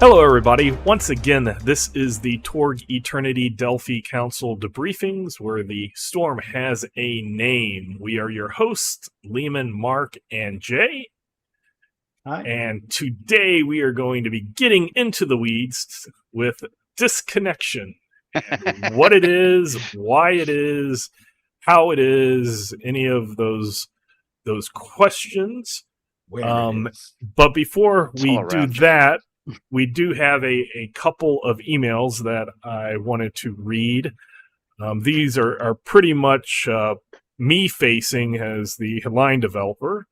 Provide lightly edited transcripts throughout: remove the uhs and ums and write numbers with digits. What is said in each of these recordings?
Hello, everybody. Once again, this is the Torg Eternity Delphi Council Debriefings, where the storm has a name. We are your hosts, Lehman, Mark, and Jay. Hi. And today we are going to be getting into the weeds with Disconnection. And what it is, why it is, how it is, any of those questions. But before we do that, we do have a couple of emails that I wanted to read. These are pretty much me facing as the line developer.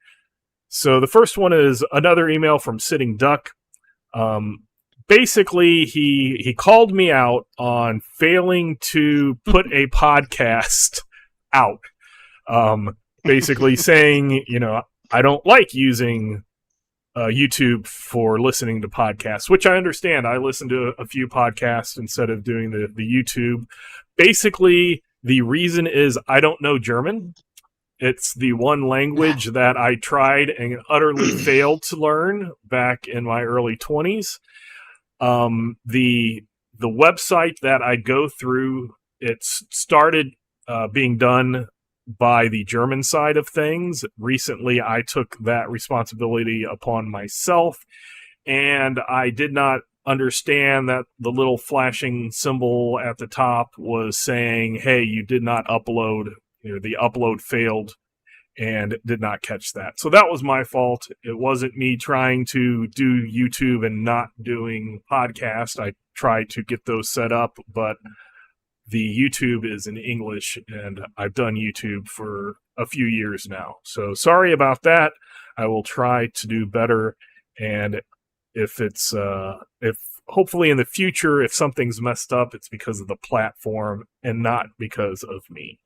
So the first one is another email from Sitting Duck. Basically, he called me out on failing to put a podcast out. Basically saying, I don't like using YouTube for listening to podcasts, which I understand. I listen to a few podcasts instead of doing the YouTube. Basically, the reason is I don't know German. It's the one language that I tried and utterly failed to learn back in my early 20s. The website that I go through, it's started being done by the German side of things. Recently, I took that responsibility upon myself, and I did not understand that the little flashing symbol at the top was saying, hey, you did not upload, the upload failed, and did not catch that. So that was my fault. It wasn't me trying to do YouTube and not doing podcast. I tried to get those set up, but the YouTube is in English, and I've done YouTube for a few years now. So sorry about that. I will try to do better. And if hopefully in the future, if something's messed up, it's because of the platform and not because of me.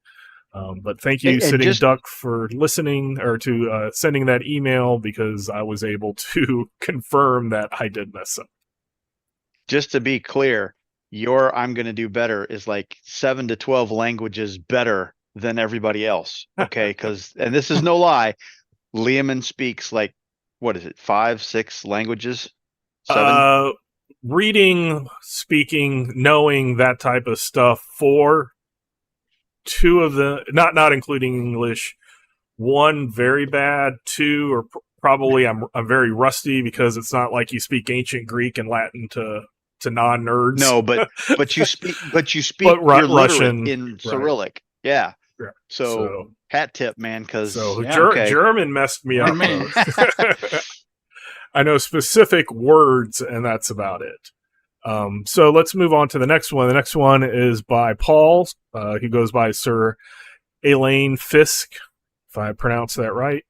But thank you, Sitting Duck, for listening or to sending that email, because I was able to confirm that I did mess up. Just to be clear, your I'm going to do better is like 7 to 12 languages better than everybody else. Okay. And this is no lie. Lehman speaks like, what is it? 5, 6 languages? 7? Reading, speaking, knowing that type of stuff. 4, 2 of the, not including English, 1 very bad, 2 or probably I'm very rusty, because it's not like you speak ancient Greek and Latin to non-nerds. No, but you speak you're Russian in Cyrillic. Right. Yeah. So hat tip, man, because German messed me up. I know specific words, and that's about it. So let's move on to the next one. The next one is by Paul. He goes by Sir Elaine Fisk, if I pronounce that right.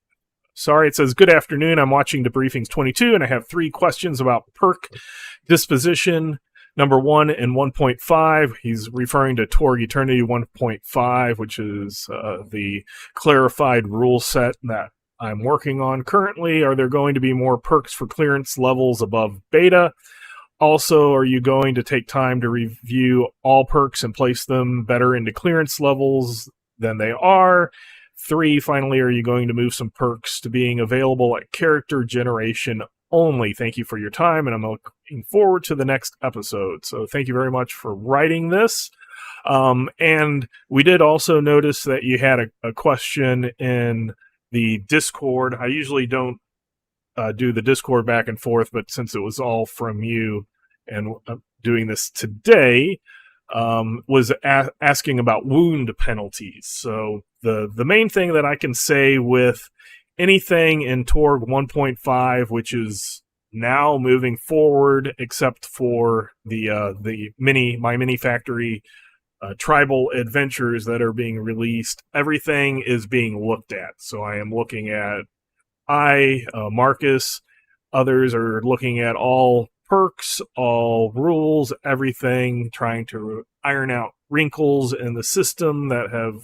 Sorry, it says, good afternoon. I'm watching Debriefings 22, and I have 3 questions about perk disposition. Number 1 and 1.5. He's referring to Torg Eternity 1.5, which is the clarified rule set that I'm working on currently. Are there going to be more perks for clearance levels above beta? Also, are you going to take time to review all perks and place them better into clearance levels than they are? 3, finally, are you going to move some perks to being available at character generation only? Thank you for your time, and I'm looking forward to the next episode. So thank you very much for writing this. And we did also notice that you had a question in the Discord. I usually don't do the Discord back and forth, but since it was all from you and doing this today, was asking about wound penalties. So the main thing that I can say with anything in Torg 1.5, which is now moving forward, except for the my mini factory tribal adventures that are being released, everything is being looked at. So I am looking at Marcus, others are looking at all perks, all rules, everything, trying to iron out wrinkles in the system that have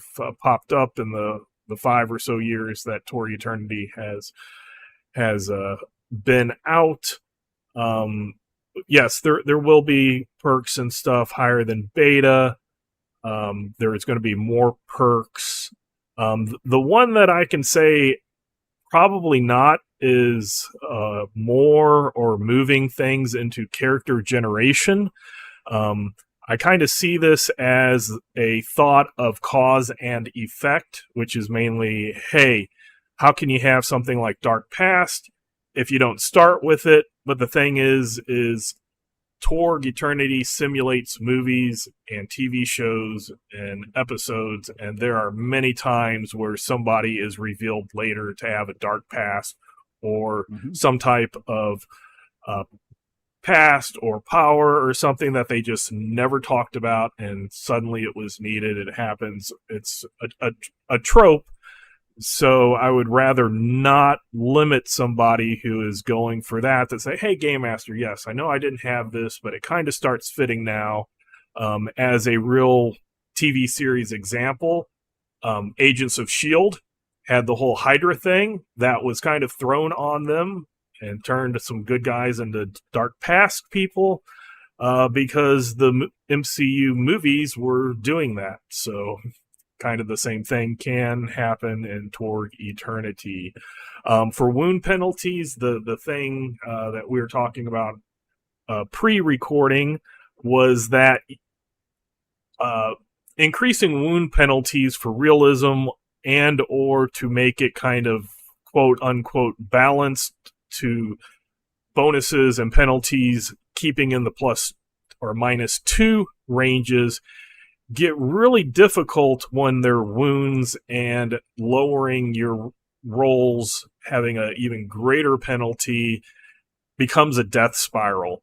popped up in the 5 or so years that Torg Eternity has been out. Yes, there will be perks and stuff higher than beta. There is going to be more perks. The one that I can say probably not is more or moving things into character generation. I kind of see this as a thought of cause and effect, which is mainly, hey, how can you have something like Dark Past if you don't start with it? But the thing is Torg Eternity simulates movies and TV shows and episodes, and there are many times where somebody is revealed later to have a dark past or some type of past or power or something that they just never talked about, and suddenly it was needed. It happens. It's a trope. So I would rather not limit somebody who is going for that to say, hey, Game Master, yes, I know I didn't have this, but it kind of starts fitting now. As a real TV series example, Agents of S.H.I.E.L.D. had the whole Hydra thing that was kind of thrown on them and turned some good guys into dark past people because the MCU movies were doing that. So kind of the same thing can happen in Torg Eternity. For wound penalties, the thing that we were talking about pre-recording was that increasing wound penalties for realism and or to make it kind of quote unquote balanced to bonuses and penalties, keeping in the plus or -2 ranges, get really difficult when they're wounds, and lowering your rolls, having an even greater penalty, becomes a death spiral.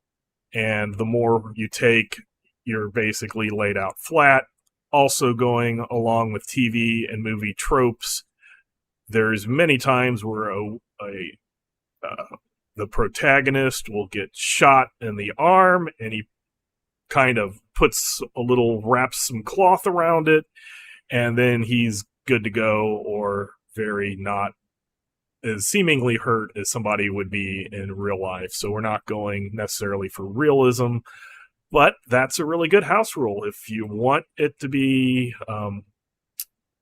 And the more you take, you're basically laid out flat. Also going along with TV and movie tropes, there's many times where the protagonist will get shot in the arm, and he kind of wraps some cloth around it, and then he's good to go, or very not as seemingly hurt as somebody would be in real life. So we're not going necessarily for realism, but that's a really good house rule. If you want it to be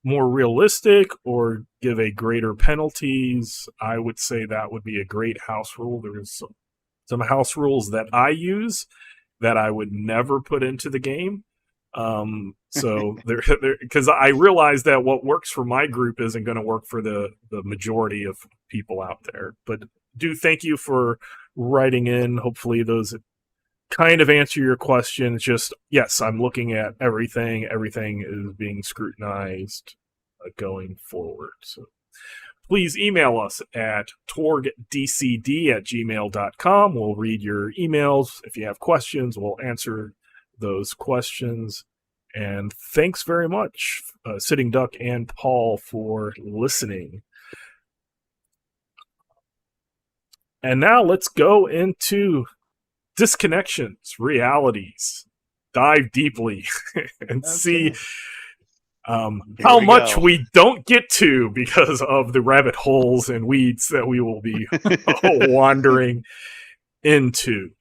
more realistic or give a greater penalties, I would say that would be a great house rule. There's some house rules that I use that I would never put into the game. So because I realize that what works for my group isn't going to work for the majority of people out there. But do thank you for writing in. Hopefully those kind of answer your question. It's just, yes, I'm looking at everything. Everything is being scrutinized going forward. So please email us at torgdcd@gmail.com. We'll read your emails. If you have questions, we'll answer those questions. And thanks very much, Sitting Duck and Paul, for listening. And now let's go into Disconnections, realities. Dive deeply and see how much we don't get to because of the rabbit holes and weeds that we will be wandering into.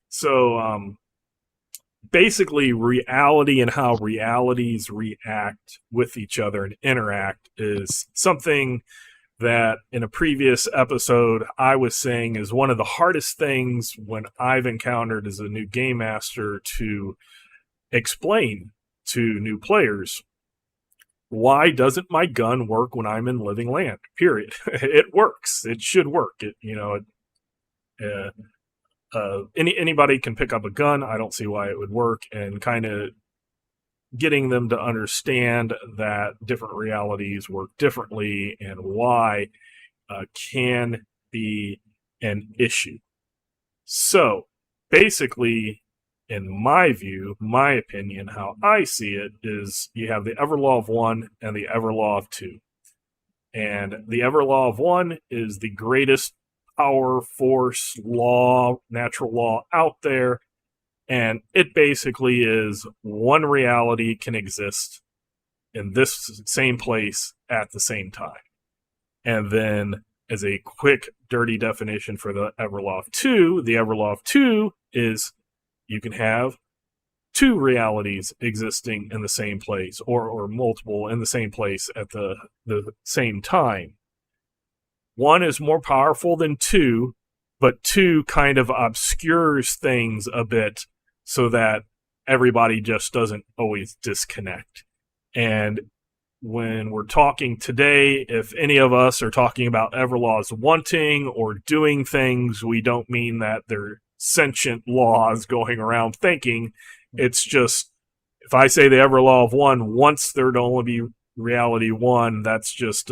So basically, reality and how realities react with each other and interact is something that in a previous episode I was saying is one of the hardest things when I've encountered as a new game master to explain to new players. Why doesn't my gun work when I'm in living land? Period. It works. It should work. Anybody can pick up a gun. I don't see why it would work, and kind of getting them to understand that different realities work differently and why can be an issue. So basically, in my view, my opinion, how I see it is you have the Everlaw of 1 and the Everlaw of 2. And the Everlaw of 1 is the greatest power, force, law, natural law out there. And it basically is one reality can exist in this same place at the same time. And then as a quick, dirty definition for the Everlaw of 2, the Everlaw of 2 is you can have two realities existing in the same place, or multiple in the same place at the same time. 1 is more powerful than 2, but 2 kind of obscures things a bit so that everybody just doesn't always disconnect. And when we're talking today, if any of us are talking about Everlaws wanting or doing things, we don't mean that they're sentient laws going around thinking. It's just, if I say the Everlaw of 1, once there'd only be reality 1, that's just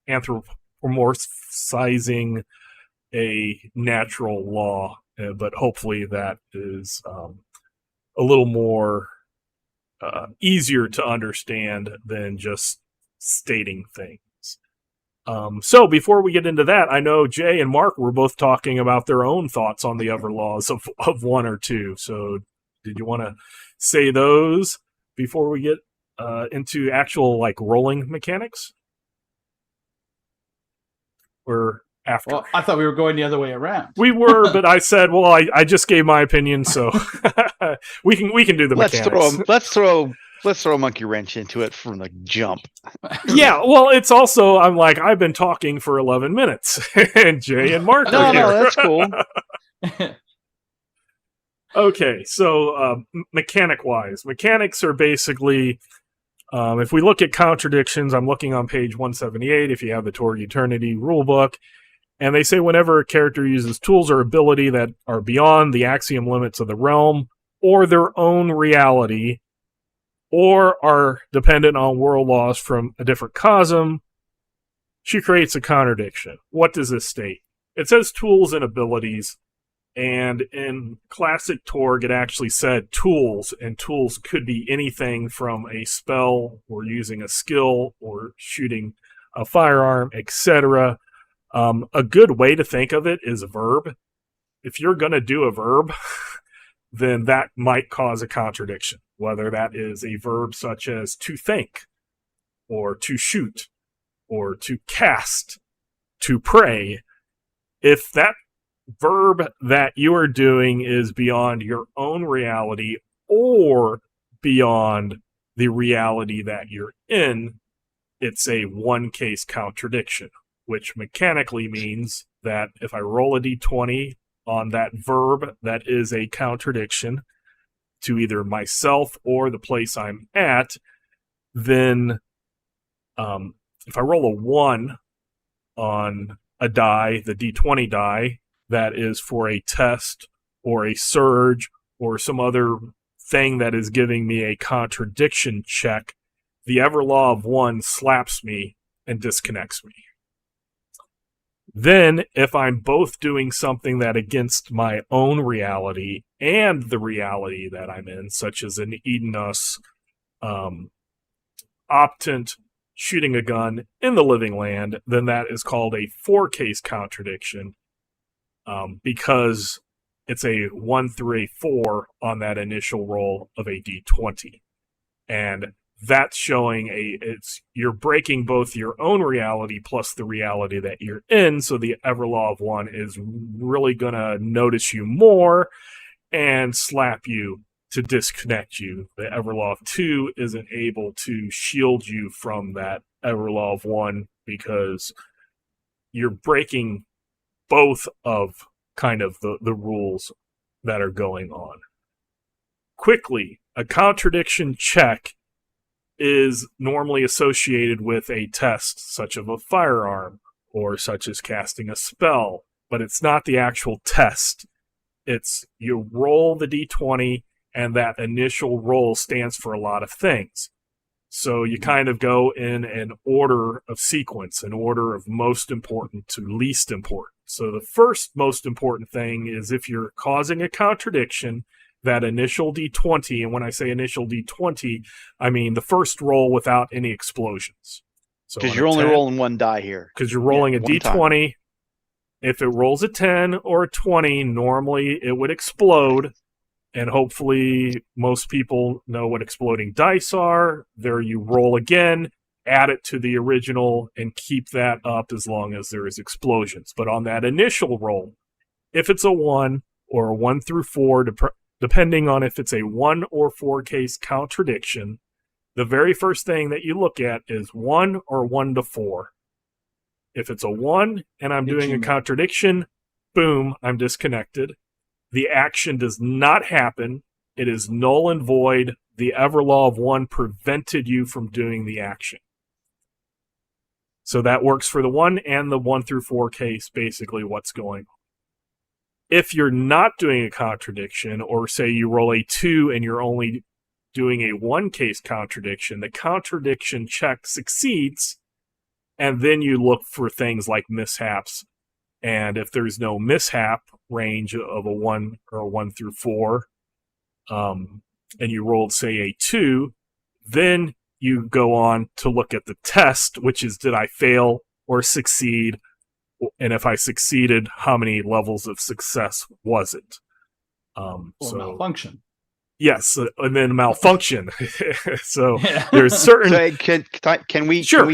anthropomorphizing a natural law. But hopefully that is a little more easier to understand than just stating things. So before we get into that, I know Jay and Mark were both talking about their own thoughts on the Everlaws of 1 or 2. So did you want to say those before we get into actual like rolling mechanics? Or after? Well, I thought we were going the other way around. We were, but I said, well, I just gave my opinion, so we can do the mechanics. Let's throw a monkey wrench into it from the jump. Yeah, well, it's also, I'm like, I've been talking for 11 minutes, and Jay and Mark are here. No, that's cool. Okay, so mechanics are basically, if we look at contradictions, I'm looking on page 178, if you have the Torg Eternity rulebook, and they say whenever a character uses tools or ability that are beyond the axiom limits of the realm, or their own reality, or are dependent on world laws from a different cosm, she creates a contradiction. What does this state? It says tools and abilities, and in classic Torg, it actually said tools, and tools could be anything from a spell, or using a skill, or shooting a firearm, etc. A good way to think of it is a verb. If you're going to do a verb, then that might cause a contradiction, whether that is a verb such as to think, or to shoot, or to cast, to pray. If that verb that you are doing is beyond your own reality or beyond the reality that you're in, it's a one-case contradiction, which mechanically means that if I roll a d20 on that verb that is a contradiction to either myself or the place I'm at, then if I roll a 1 on a die, the d20 die, that is for a test or a surge or some other thing that is giving me a contradiction check, the Everlaw of 1 slaps me and disconnects me. Then, if I'm both doing something that against my own reality and the reality that I'm in, such as an Edenos optant shooting a gun in the living land, then that is called a 4-case contradiction, because it's a 1 through a 4 on that initial roll of a d20. And that's showing you're breaking both your own reality plus the reality that you're in, so the Everlaw of 1 is really going to notice you more and slap you to disconnect you. The Everlaw of 2 isn't able to shield you from that Everlaw of 1 because you're breaking both of kind of the rules that are going on. Quickly, a contradiction check is normally associated with a test, such as a firearm, or such as casting a spell, but it's not the actual test. It's you roll the d20, and that initial roll stands for a lot of things. So you kind of go in an order of sequence, an order of most important to least important. So the first most important thing is if you're causing a contradiction, that initial d20, and when I say initial d20, I mean the first roll without any explosions. Because you're only rolling one die here. Because you're rolling a d20. Time. If it rolls a 10 or a 20, normally it would explode. And hopefully most people know what exploding dice are. There you roll again, add it to the original, and keep that up as long as there is explosions. But on that initial roll, if it's a 1 or a 1 through 4, depending on if it's a 1 or 4 case contradiction, the very first thing that you look at is 1 or 1 to 4. If it's a 1 and I'm doing a contradiction, boom, I'm disconnected. The action does not happen. It is null and void. The ever law of 1 prevented you from doing the action. So that works for the 1 and the 1 through 4 case, basically what's going on. If you're not doing a contradiction, or say you roll a 2 and you're only doing a 1 case contradiction, the contradiction check succeeds, and then you look for things like mishaps. And if there's no mishap range of a 1 or a 1 through 4, and you rolled, say, a 2, then you go on to look at the test, which is, did I fail or succeed? And if I succeeded, how many levels of success was it? Or malfunction. Yes, and then malfunction. So there's certain. So can we? Sure.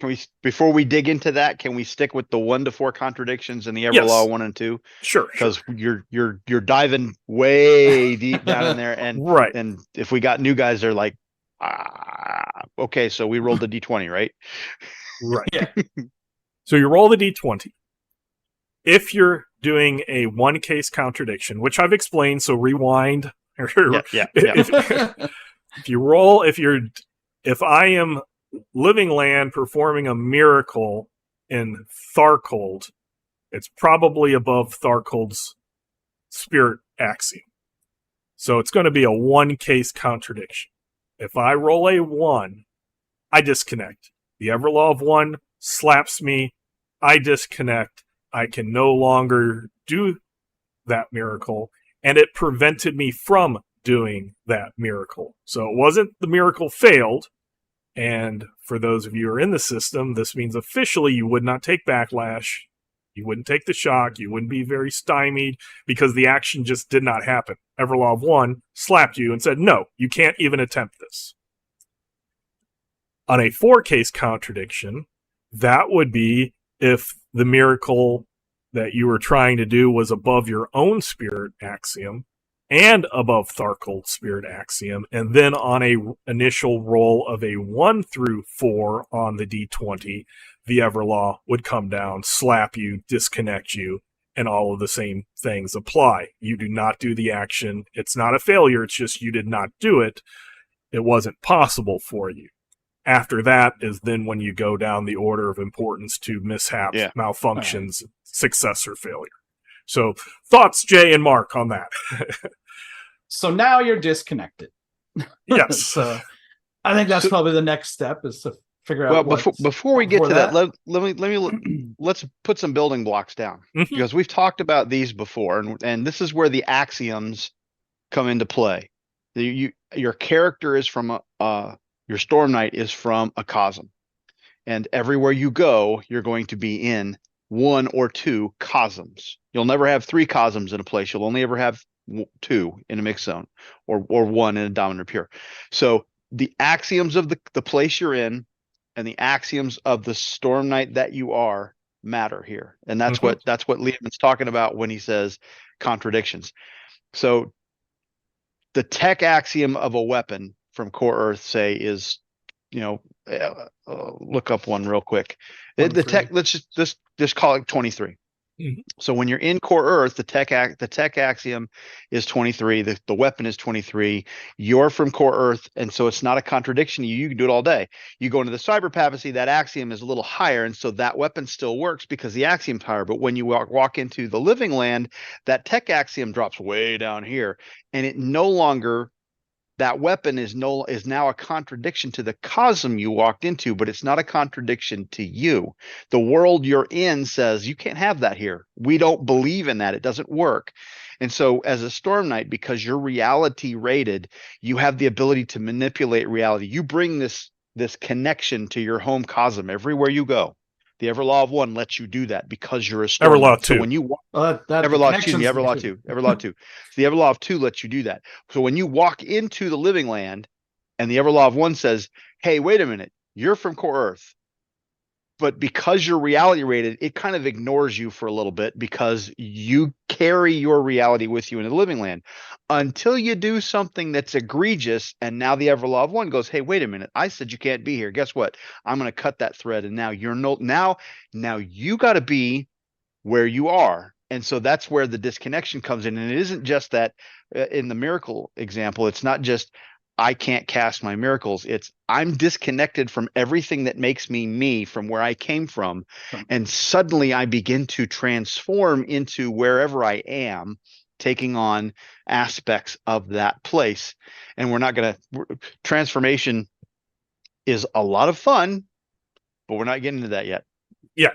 Can we, before we dig into that, can we stick with the 1 to 4 contradictions and the ever law 1 and 2? Sure. Because you're diving way deep down in there, and right. And if we got new guys, they're like, okay, so we rolled the D20, right? Right. Yeah. So you roll the D20. If you're doing a 1 case contradiction, which I've explained, so rewind. Yeah. If I am living land performing a miracle in Tharcold, it's probably above Tharcold's spirit axiom. So it's going to be a 1 case contradiction. If I roll a 1, I disconnect. The ever law of 1 slaps me. I disconnect. I can no longer do that miracle, and it prevented me from doing that miracle. So it wasn't the miracle failed. And for those of you who are in the system, this means officially you would not take backlash. You wouldn't take the shock. You wouldn't be very stymied because the action just did not happen. Everlaw of 1 slapped you and said, no, you can't even attempt this. On a 4 case contradiction, that would be if the miracle that you were trying to do was above your own spirit axiom and above Tharcold's spirit axiom, and then on a initial roll of a 1 through 4 on the D20, the Everlaw would come down, slap you, disconnect you, and all of the same things apply. You do not do the action. It's not a failure. It's just you did not do it. It wasn't possible for you. After that is then when you go down the order of importance to mishaps, malfunctions, success, or failure. So thoughts, Jay and Mark, on that? So now you're disconnected. Yes. So I think that's probably the next step, is to figure out. Well, before we get to that, let's put some building blocks down, because we've talked about these before, and this is where the axioms come into play. Your character is from your Storm Knight is from a cosm, and everywhere you go, you're going to be in 1 or 2 cosms. You'll never have 3 cosms in a place. You'll only ever have 2 in a mixed zone, or 1 in a dominant pure. So the axioms of the place you're in and the axioms of the Storm Knight that you are matter here, and that's what Liam's talking about when he says contradictions. So the tech axiom of a weapon from Core Earth, say, is, look up one real quick. The tech, let's just call it 23. So when you're in Core Earth, the tech axiom is 23. The weapon is 23. You're from Core Earth, and so it's not a contradiction to you. You can do it all day. You go into the Cyber Papacy, that axiom is a little higher, and so that weapon still works because the axiom's higher. But when you walk into the Living Land, that tech axiom drops way down here, and it no longer. That weapon is now a contradiction to the cosm you walked into, but it's not a contradiction to you. The world you're in says you can't have that here. We don't believe in that. It doesn't work. And so as a Storm Knight, because you're reality rated, you have the ability to manipulate reality. You bring this connection to your home cosm everywhere you go. The Everlaw of 1 lets you do that because you're a Storm Everlaw Knight. 2. So when you Everlaw 2, the Everlaw 2. So the Everlaw of 2 lets you do that. So when you walk into the Living Land and the Everlaw of 1 says, hey, wait a minute, you're from Core Earth. but because you're reality rated, it kind of ignores you for a little bit because you carry your reality with you in the living land until you do something that's egregious. And now the Everlaw of One goes, hey, wait a minute. I said you can't be here. Guess what? I'm going to cut that thread. And now you're now you got to be where you are. And so that's where the disconnection comes in. And it isn't just that in the miracle example, it's not just I can't cast my miracles. It's I'm disconnected from everything that makes me from where I came from. And suddenly I begin to transform into wherever I am, taking on aspects of that place. And we're not going to transformation is a lot of fun, but we're not getting into that yet. Yeah.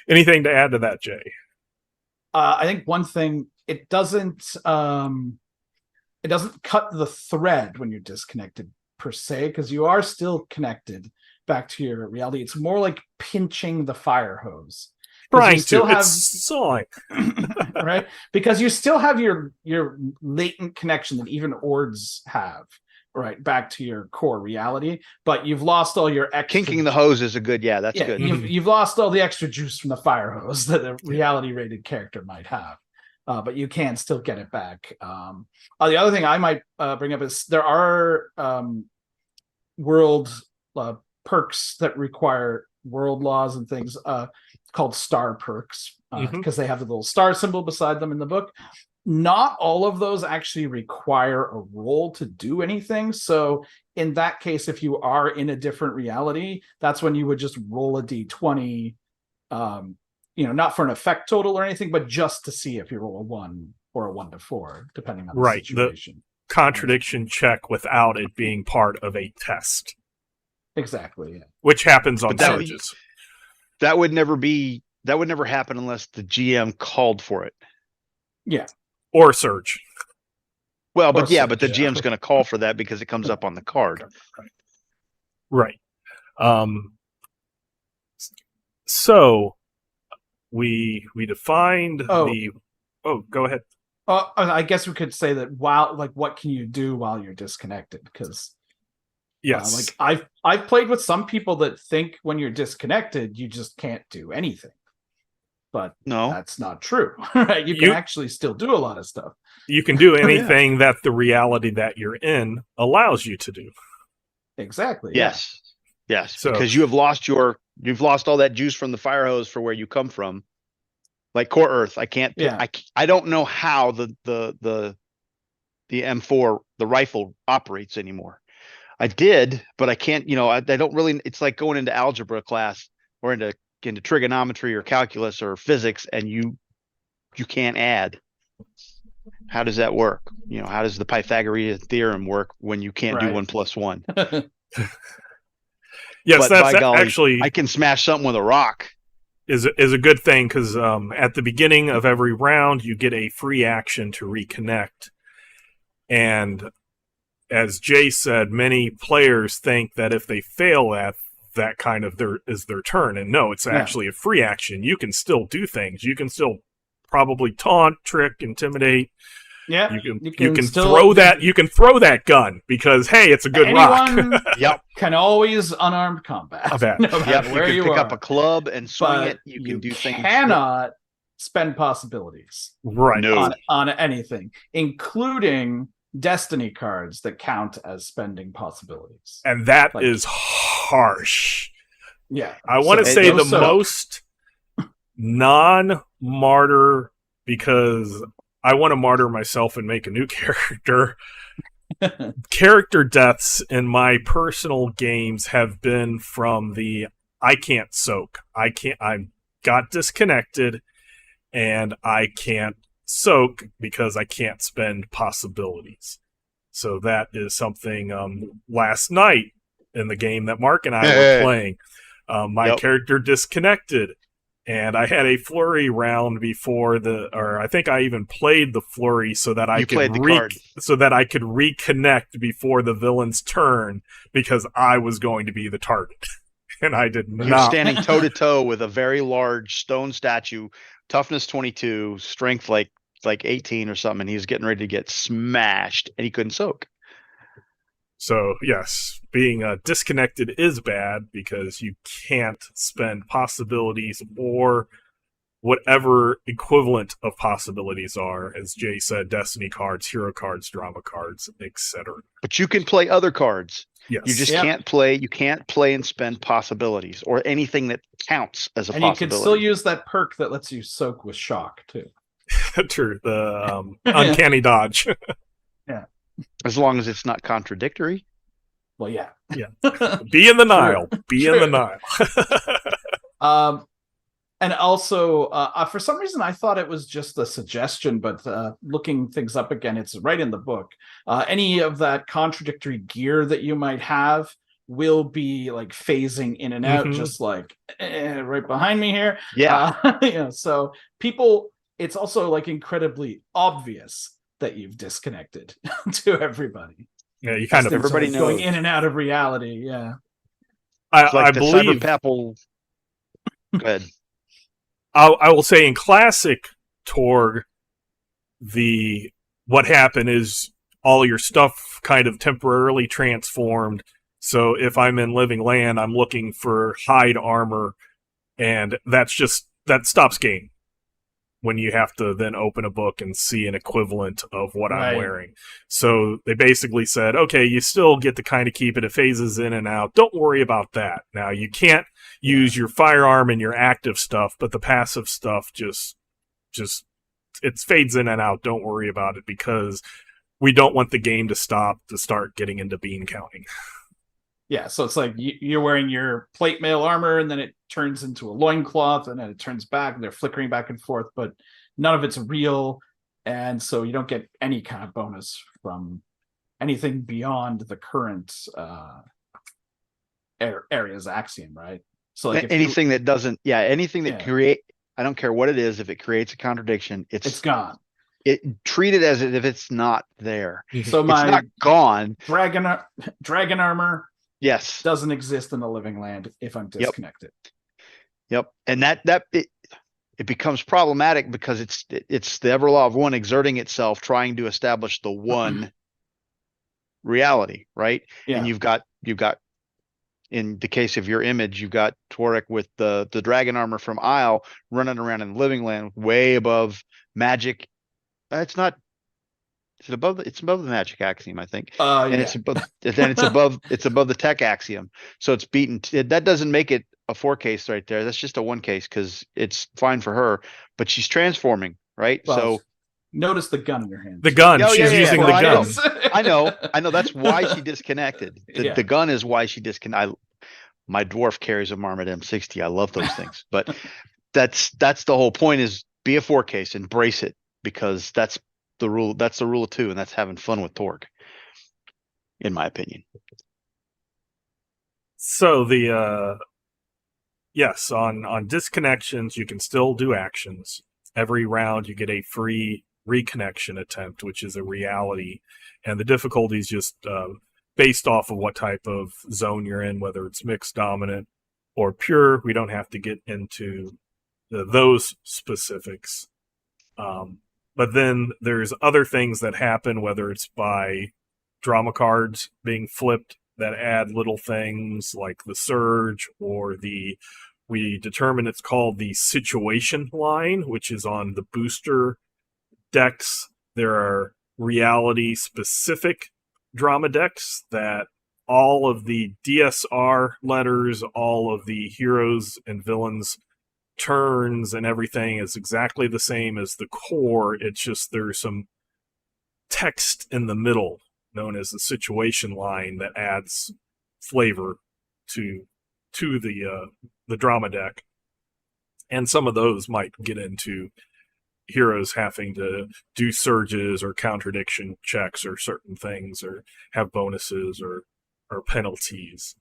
Anything to add to that, Jay? I think one thing, it doesn't cut the thread when you're disconnected per se, because you are still connected back to your reality. It's more like pinching the fire hose. Trying to. It's sawing. Right? Because you still have your latent connection that even Ords have, right, back to your core reality, but you've lost all your extra. Kinking the hose is a good, that's good. You've lost all the extra juice from the fire hose that a reality rated character might have. But you can still get it back. The other thing I might bring up is there are world perks that require world laws and things called star perks because they have the little star symbol beside them in the book. Not all of those actually require a roll to do anything. So in that case, if you are in a different reality, that's when you would just roll a d20. Not for an effect total or anything, but just to see if you roll a 1 or a 1 to 4, depending on the situation. The contradiction check without it being part of a test. Exactly. Yeah. Which happens on surges. That would never happen unless the GM called for it. Yeah. Or surge. Well, but the GM's going to call for that because it comes up on the card. Right. So we defined the. Oh, go ahead. I guess we could say that what can you do while you're disconnected? Because yes, I've played with some people that think when you're disconnected you just can't do anything, but no, that's not true. Right? You can actually still do a lot of stuff. You can do anything that the reality that you're in allows you to do. Exactly. Yes. Yeah. Yes. So, because you've lost all that juice from the fire hose for where you come from. Like Core Earth, I can't. Yeah. I don't know how the M4 the rifle operates anymore. I did, but I can't. I don't really. It's like going into algebra class or into trigonometry or calculus or physics, and you can't add. How does that work? How does the Pythagorean theorem work when you can't do 1 + 1? Yes, but that's by golly, actually I can smash something with a rock. Is a good thing because at the beginning of every round you get a free action to reconnect, and as Jay said, many players think that if they fail at that kind of is their turn, and no, it's actually a free action. You can still do things. You can still probably taunt, trick, intimidate. Yeah, you can throw that. You can throw that gun because hey, it's a good rock. Yep, can always unarmed combat. No matter where you pick up a club and swing it. You can do things. Cannot spend possibilities on anything, including destiny cards that count as spending possibilities, and that is harsh. Yeah, I want to say the most non-martyr because. I want to martyr myself and make a new character. Character deaths in my personal games have been from I can't soak. I got disconnected and I can't soak because I can't spend possibilities. So that is something last night in the game that Mark and I were playing. My character disconnected. And I had a flurry round before I think I even played the flurry so that I could reconnect before the villain's turn because I was going to be the target, and I did not. You're standing toe to toe with a very large stone statue, toughness 22, strength like 18 or something, and he was getting ready to get smashed, and he couldn't soak. So yes, being disconnected is bad because you can't spend possibilities or whatever equivalent of possibilities are, as Jay said, destiny cards, hero cards, drama cards, etc. But you can play other cards. Yes. You just Yep. you can't play and spend possibilities or anything that counts as a And you possibility. can still use that perk that lets you soak with shock too. True. The uncanny dodge. As long as it's not contradictory. Well, yeah. Yeah. Be in the Nile. Be in the Nile. And also, for some reason, I thought it was just a suggestion, but looking things up again, it's right in the book. Any of that contradictory gear that you might have will be like phasing in and out, just like right behind me here. Yeah. So people, it's also like incredibly obvious that you've disconnected to everybody. Yeah, you kind of everybody knows going in and out of reality. Yeah, I believe. Go ahead. I will say in classic Torg, what happened is all your stuff kind of temporarily transformed. So if I'm in Living Land, I'm looking for hide armor, and that stops game when you have to then open a book and see an equivalent of what I'm wearing. So they basically said, okay, you still get to kind of keep it. It phases in and out. Don't worry about that. Now, you can't use your firearm and your active stuff, but the passive stuff just it fades in and out. Don't worry about it because we don't want the game to start getting into bean counting. Yeah, so it's like you're wearing your plate mail armor, and then it turns into a loincloth, and then it turns back, and they're flickering back and forth, but none of it's real, and so you don't get any kind of bonus from anything beyond the current area's axiom, right? So like anything that create, I don't care what it is, if it creates a contradiction, it's gone. Treat it as if it's not there. So it's not gone. Dragon armor. Yes. Doesn't exist in the Living Land if I'm disconnected. Yep. And it becomes problematic because it's the ever law of one exerting itself, trying to establish the one reality, right? Yeah. And you've got in the case of your image, you've got Torg with the dragon armor from Isle running around in the Living Land way above magic. It's not. Is it above? It's above the magic axiom, I think. And it's above. Then it's above. It's above the tech axiom. So it's beaten. That doesn't make it a 4 case right there. That's just a 1 case because it's fine for her. But she's transforming, right? Well, so notice the gun in your hand. The gun. She's using the gun. I know. That's why she disconnected. The gun is why she disconnected. My dwarf carries a Marmot M60. I love those things. But that's the whole point: is be a 4 case, embrace it, because that's the rule. That's the rule of 2, and that's having fun with Torg, in my opinion. So yes, on disconnections, you can still do actions. Every round, you get a free reconnection attempt, which is a reality, and the difficulty is just based off of what type of zone you're in, whether it's mixed dominant or pure. We don't have to get into those specifics. But then there's other things that happen, whether it's by drama cards being flipped that add little things like the surge, or we determine it's called the situation line, which is on the booster decks. There are reality specific drama decks that all of the DSR letters, all of the heroes and villains turns and everything is exactly the same as the core. It's just there's some text in the middle known as the situation line that adds flavor to the drama deck. And some of those might get into heroes having to do surges or contradiction checks or certain things, or have bonuses or penalties.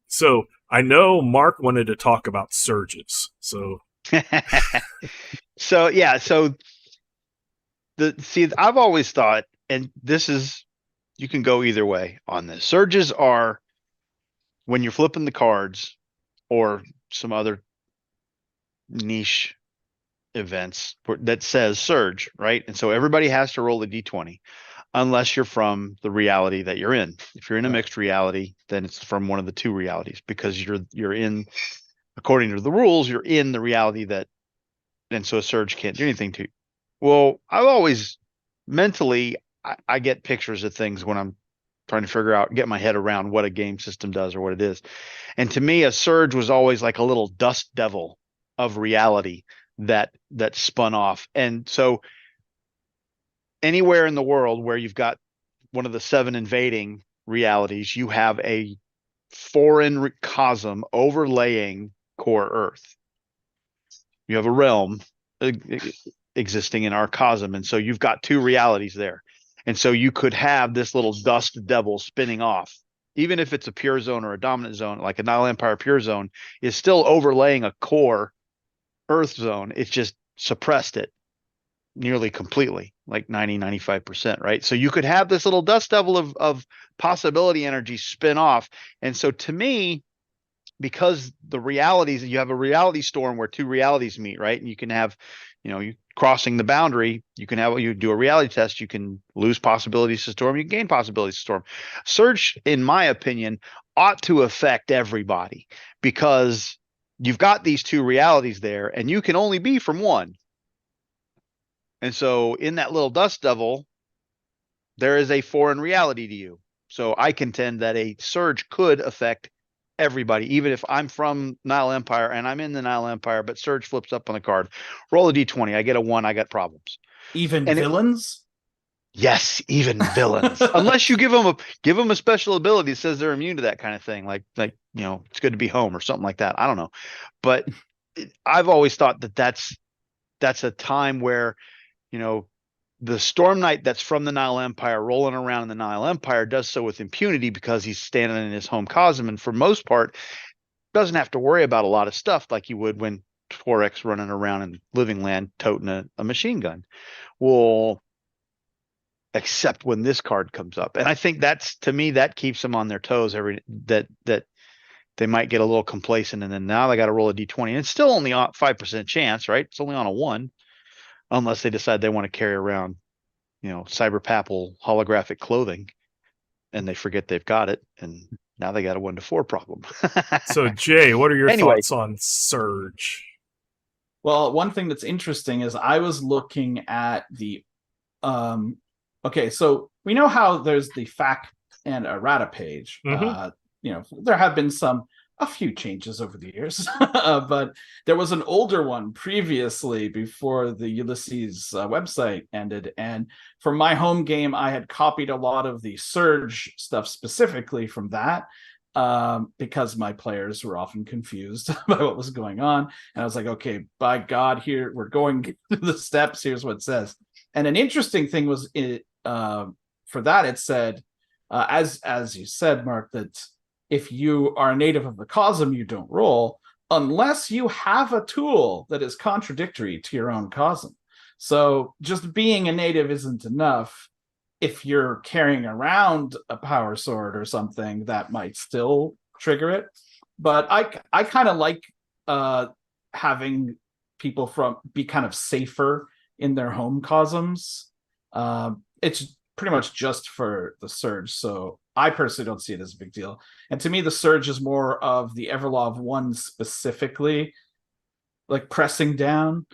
So I know Mark wanted to talk about surges. So I've always thought, and this is, you can go either way on this. Surges are when you're flipping the cards or some other niche events that says surge, right? And so everybody has to roll a d20. unless you're from the reality that you're in. If you're in a Right. mixed reality, then it's from one of the two realities, because you're in, according to the rules, you're in the reality that, and so a surge can't do anything to you. Well, I've always mentally, I get pictures of things when I'm trying to figure out, get my head around what a game system does or what it is. And to me, a surge was always like a little dust devil of reality that spun off. And so anywhere in the world where you've got one of the 7 invading realities, you have a foreign cosm overlaying core Earth. You have a realm existing in our cosm, and so you've got 2 realities there. And so you could have this little dust devil spinning off, even if it's a pure zone or a dominant zone, like a Nile Empire pure zone is still overlaying a core Earth zone. It's just suppressed it nearly completely, like 95%, right? So you could have this little dust devil of possibility energy spin off. And so to me, because the realities, you have a reality storm where 2 realities meet, right? And you can have, you crossing the boundary, you do a reality test, you can lose possibilities to storm, you can gain possibilities to storm. Surge, in my opinion, ought to affect everybody, because you've got these 2 realities there and you can only be from one. And so in that little dust devil, there is a foreign reality to you. So I contend that a surge could affect everybody, even if I'm from Nile Empire and I'm in the Nile Empire, but surge flips up on the card. Roll a d20. I get a 1. I got problems. Even And villains? Yes, even villains. Unless you give them a special ability that says they're immune to that kind of thing, like it's good to be home or something like that. I don't know, but I've always thought that that's a time where the Storm Knight that's from the Nile Empire rolling around in the Nile Empire does so with impunity because he's standing in his home cosm, and for most part doesn't have to worry about a lot of stuff like you would when Torg's running around in Living Land toting a machine gun. Well, except when this card comes up. And I think to me, that keeps them on their toes that they might get a little complacent, and then now they got to roll a d20. And it's still only a 5% chance, right? It's only on a 1, unless they decide they want to carry around, cyber papal holographic clothing and they forget they've got it. And now they got a 1 to 4 problem. So Jay, what are your Anyway. thoughts on Surge? Well, one thing that's interesting is I was looking at the okay, so we know how there's the fact and errata page. Mhm. There have been a few changes over the years, but there was an older one previously before the Ulysses website ended. And for my home game, I had copied a lot of the Surge stuff specifically from that, because my players were often confused by what was going on. And I was like, okay, by God, here we're going through the steps. Here's what it says. And an interesting thing was for that, it said, as you said, Mark, that if you are a native of the cosm, you don't roll unless you have a tool that is contradictory to your own cosm. So just being a native isn't enough. If you're carrying around a power sword or something, that might still trigger it. But I kind of like having people be kind of safer in their home cosms. It's pretty much just for the Surge, so I personally don't see it as a big deal. And to me, the Surge is more of the Everlov 1 specifically, like pressing down.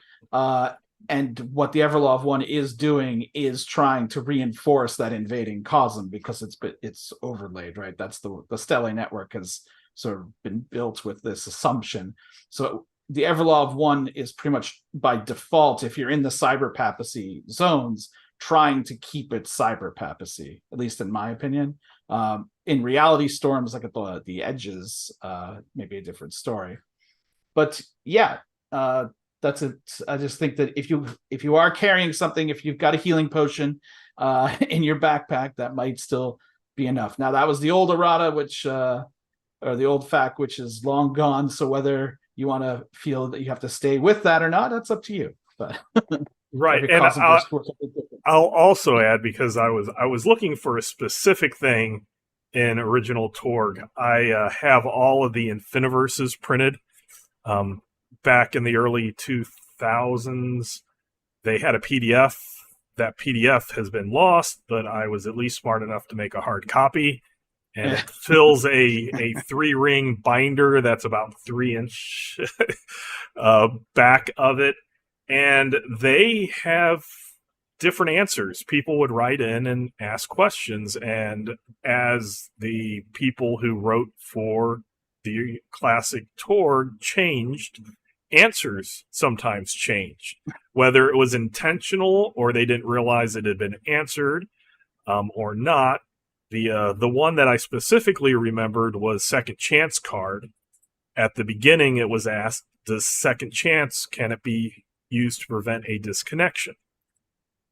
And what the Everlov 1 is doing is trying to reinforce that invading cosm because it's overlaid, right? That's the Stele network has sort of been built with this assumption. So the Everlov 1 is pretty much by default, if you're in the cyber papacy zones, trying to keep it cyber papacy, at least in my opinion. In reality storms, like at the edges, maybe a different story. But yeah, that's it. I just think that if you are carrying something, if you've got a healing potion in your backpack, that might still be enough. Now that was the old errata, or the old fact, which is long gone. So whether you want to feel that you have to stay with that or not, that's up to you. But right, and I'll also add, because I was looking for a specific thing in original Torg. I have all of the Infiniverses printed. Back in the early 2000s, they had a PDF that PDF has been lost, but I was at least smart enough to make a hard copy. And it fills a 3-ring binder that's about 3-inch back of it. And they have different answers. People would write in and ask questions. And as the people who wrote for the classic Torg changed, answers sometimes changed. Whether it was intentional or they didn't realize it had been answered or not. The one that I specifically remembered was second chance card. At the beginning, it was asked, does second chance, can it be used to prevent a disconnection?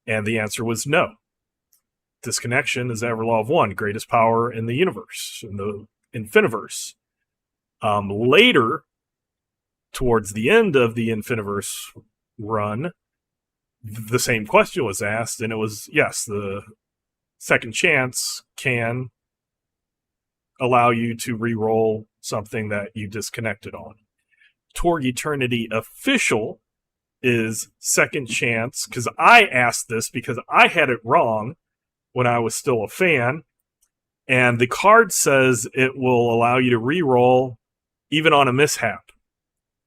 And the answer was no. Disconnection is the Everlaw of 1, greatest power in the universe, in the Infiniverse. Later, towards the end of the Infiniverse run, the same question was asked, and it was, yes, the second chance can allow you to re-roll something that you disconnected on. Torg Eternity official is second chance, because I asked this because I had it wrong when I was still a fan, and the card says it will allow you to re-roll even on a mishap.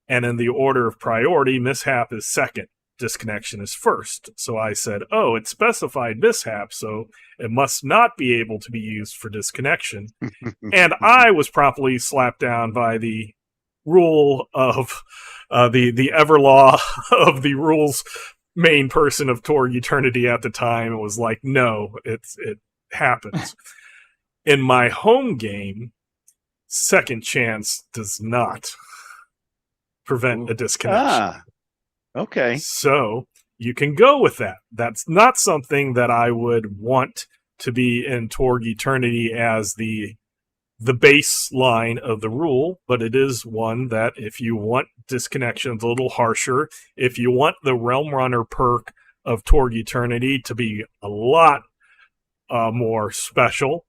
And in the order of priority, mishap is second, disconnection is first. So I said, oh, it specified mishap, so it must not be able to be used for disconnection. And I was promptly slapped down by the rule of the Everlaw of the rules main person of Torg Eternity at the time. It was like, no, it happens. In my home game, second chance does not prevent a disconnection. Okay. So you can go with that. That's not something that I would want to be in Torg Eternity as the baseline of the rule, but it is one that if you want disconnections a little harsher, if you want the Realm Runner perk of Torg Eternity to be a lot more special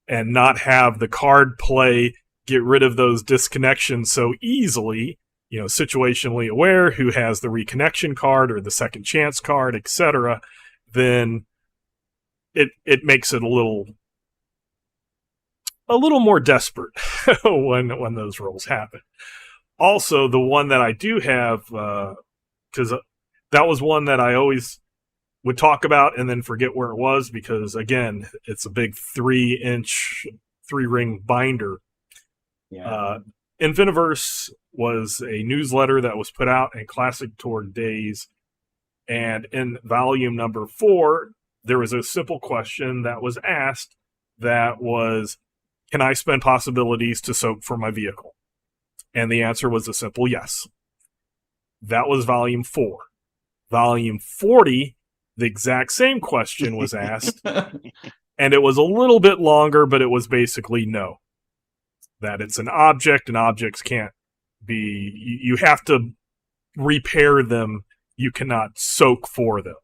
and not have the card play get rid of those disconnections so easily, situationally aware, who has the reconnection card or the second chance card, etc., then it makes it a little more desperate when those rolls happen. Also, the one that I do have, because that was one that I always would talk about and then forget where it was, because again, it's a big 3-inch 3-ring binder. Yeah. Infiniverse was a newsletter that was put out in Classic Torg days, and in volume number 4, there was a simple question that was asked that was, can I spend possibilities to soak for my vehicle? And the answer was a simple yes. That was volume 4. Volume 40, the exact same question was asked, and it was a little bit longer, but it was basically no. That it's an object, and objects can't be, you have to repair them, you cannot soak for them.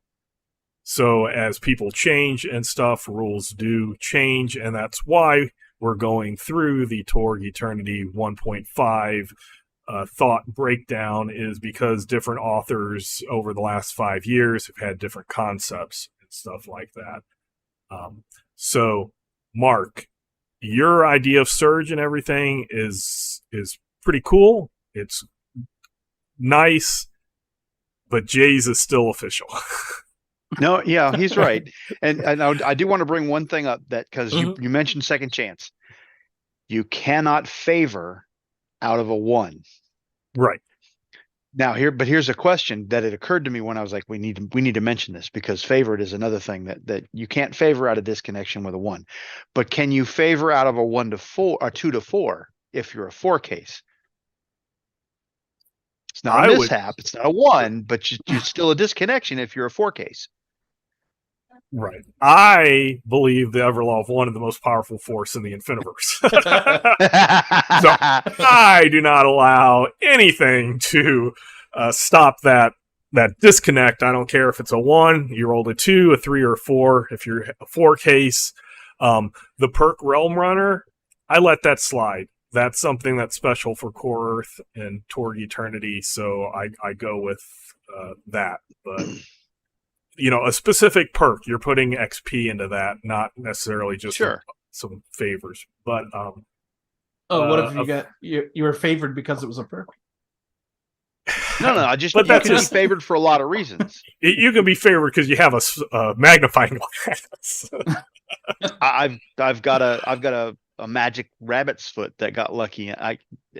So as people change and stuff, rules do change, and that's why we're going through the Torg Eternity 1.5 thought breakdown, is because different authors over the last 5 years have had different concepts and stuff like that. So, Mark, your idea of Surge and everything is pretty cool. It's nice, but Jay's is still official. No, yeah, he's right. And I do want to bring one thing up, that because you mentioned second chance. You cannot favor out of a 1. Right. Now here's a question that it occurred to me when I was like, we need to mention this, because favored is another thing that you can't favor out of disconnection with a 1. But can you favor out of a 1 to 4 or 2 to 4 if you're a 4 case? It's not a mishap, it's not a 1, but you're still a disconnection if you're a 4 case. Right. I believe the Everlaw of 1 is the most powerful force in the Infiniverse. So I do not allow anything to stop that disconnect. I don't care if it's a 1, you rolled a 2, a 3, or a 4. If you're a 4 case, the perk Realm Runner, I let that slide. That's something that's special for Core Earth and Torg Eternity, so I go with that. But a specific perk. You're putting XP into that, not necessarily just Sure. some favors. But what if you were favored because it was a perk? No, I just But you that's can just- be favored for a lot of reasons. you can be favored because you have a magnifying glass. I've got a magic rabbit's foot that got lucky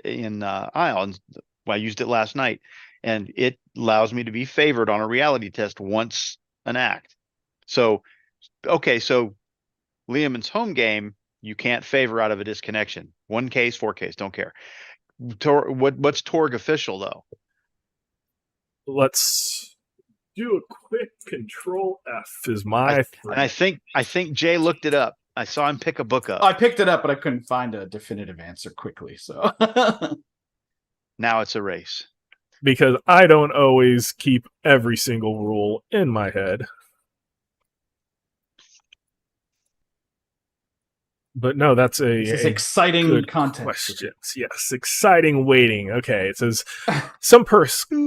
in Ions. I used it last night, and it allows me to be favored on a reality test once an act. So, okay, so Liam's home game, you can't favor out of a disconnection. 1 case, 4 case, don't care. What's Torg official though? Let's do a quick Control F. Is my And I think Jay looked it up. I saw him pick a book up. I picked it up, but I couldn't find a definitive answer quickly. So Now it's a race. because I don't always keep every single rule in my head. But no, that's this is a exciting good content. questions. Yes, exciting waiting. Okay, it says some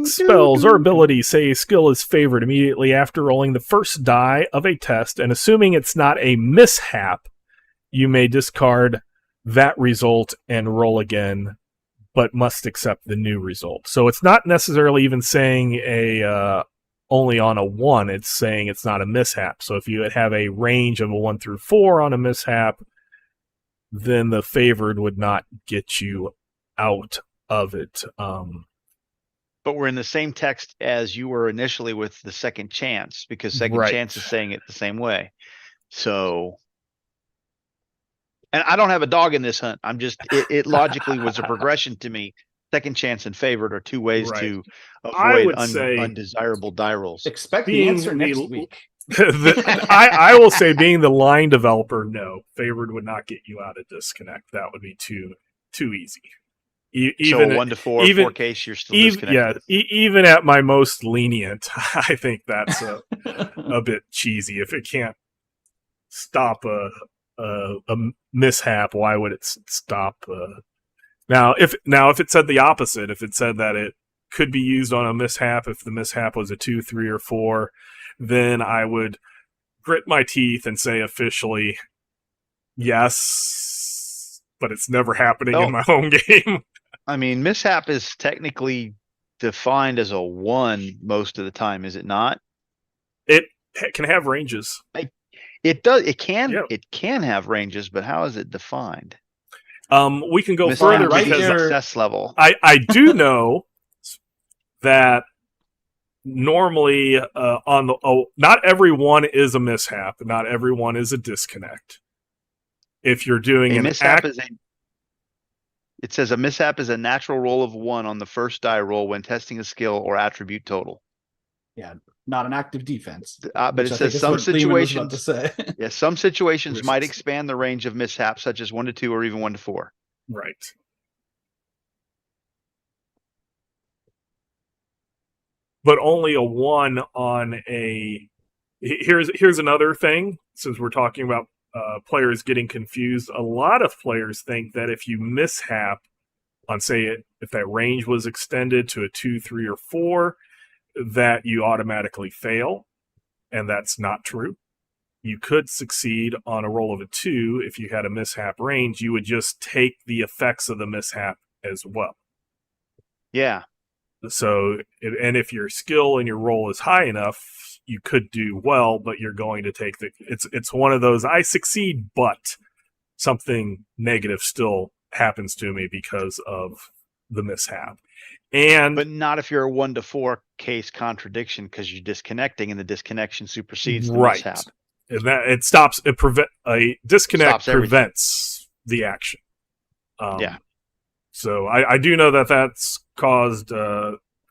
spells or abilities say a skill is favored immediately after rolling the first die of a test, and assuming it's not a mishap, you may discard that result and roll again, but must accept the new result. So it's not necessarily even saying only on a 1, it's saying it's not a mishap. So if you have a range of a 1 through 4 on a mishap, then the favored would not get you out of it. But we're in the same text as you were initially with the second chance, because second Right. chance is saying it the same way. So, and I don't have a dog in this hunt. I'm just, it logically was a progression to me. Second chance and favored are 2 ways Right. to I avoid would say undesirable die rolls. Expect the Being answer next the- week. I will say, being the line developer, no, favored would not get you out of disconnect. That would be too easy. So a 1 to 4, 4 case, you're still disconnected. Even at my most lenient, I think that's a bit cheesy. If it can't stop a mishap, why would it stop? Now, if it said the opposite, if it said that it could be used on a mishap, if the mishap was a 2, 3, or 4, then I would grit my teeth and say officially, yes, but it's never happening in my home game. I mean, mishap is technically defined as a 1 most of the time, is it not? It can have ranges. It does. It can. Yep. It can have ranges, but how is it defined? We can go Mishap further right is because there- success level. I do know that normally not every 1 is a mishap, not every 1 is a disconnect. If you're doing A an mishap act, is it says a mishap is a natural roll of 1 on the first die roll when testing a skill or attribute total. Yeah, not an active defense. But which it I says think is some what Lehman was about situations. to say. Yeah, some situations might Risks. expand the range of mishaps, such as 1 to 2 or even 1 to 4. right? But only a 1 on a. Here's another thing. Since we're talking about players getting confused, a lot of players think that if you mishap on, say, if that range was extended to a 2, 3, or 4, that you automatically fail, and that's not true. You could succeed on a roll of a 2 if you had a mishap range. You would just take the effects of the mishap as well. Yeah. So, and if your skill and your roll is high enough, you could do well, but you're going to take it's one of those, I succeed, but something negative still happens to me because of the mishap. But not if you're a 1 to 4 case contradiction, because you're disconnecting and the disconnection supersedes the right. mishap. And that it stops, a disconnect Stops everything. prevents the action. Yeah. So I do know that that's caused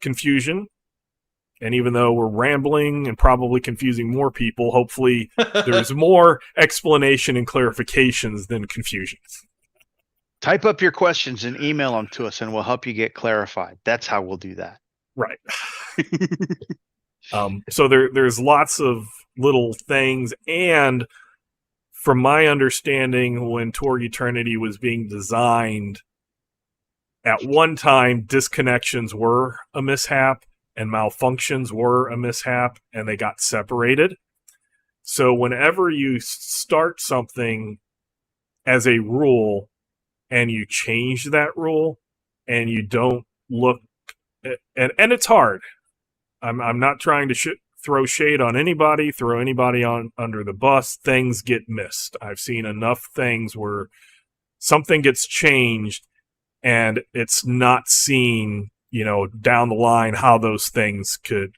confusion. And even though we're rambling and probably confusing more people, hopefully there's more explanation and clarifications than confusion. Type up your questions and email them to us, and we'll help you get clarified. That's how we'll do that. Right. So there's lots of little things. And from my understanding, when Torg Eternity was being designed, at one time, disconnections were a mishap, and malfunctions were a mishap, and they got separated. So whenever you start something as a rule and you change that rule and you don't look, and it's hard. I'm not trying to throw shade on anybody, throw anybody on under the bus. Things get missed. I've seen enough things where something gets changed and it's not seen, down the line how those things could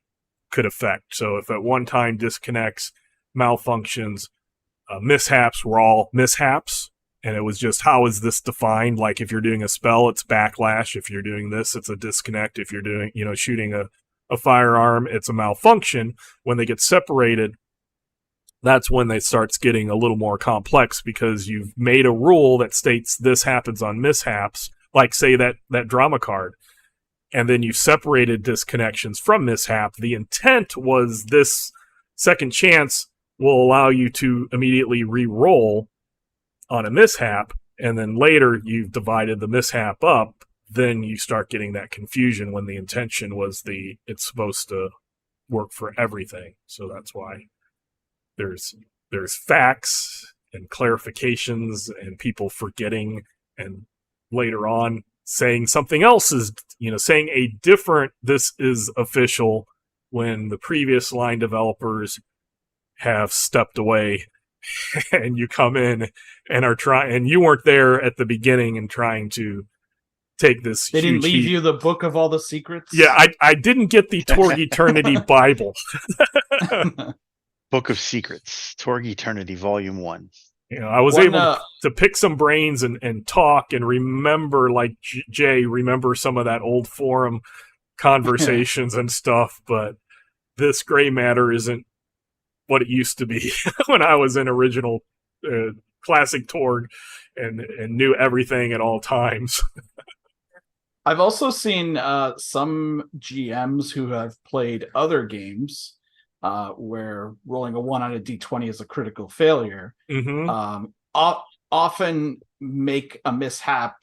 affect. So if at one time disconnects, malfunctions, mishaps were all mishaps, and it was just, how is this defined? Like if you're doing a spell, it's backlash. If you're doing this, it's a disconnect. If you're doing, shooting a firearm, it's a malfunction. When they get separated, that's when it starts getting a little more complex, because you've made a rule that states this happens on mishaps, like say that drama card, and then you separated disconnections from mishap. The intent was this second chance will allow you to immediately re-roll on a mishap, and then later you've divided the mishap up. Then you start getting that confusion when the intention was it's supposed to work for everything. So that's why there's facts and clarifications and people forgetting, and later on saying something else is, saying a different, this is official, when the previous line developers have stepped away and you come in and are trying, and you weren't there at the beginning and trying to take this. They didn't leave you the book of all the secrets. Yeah, I didn't get the Torg Eternity Bible. Book of Secrets, Torg Eternity, Volume 1. I was able to pick some brains and talk and remember, like Jay, remember some of that old forum conversations and stuff, but this gray matter isn't what it used to be when I was in original classic Torg and knew everything at all times. I've also seen some GMs who have played other games where rolling a 1 on a d20 is a critical failure. Mm-hmm. Often make a mishap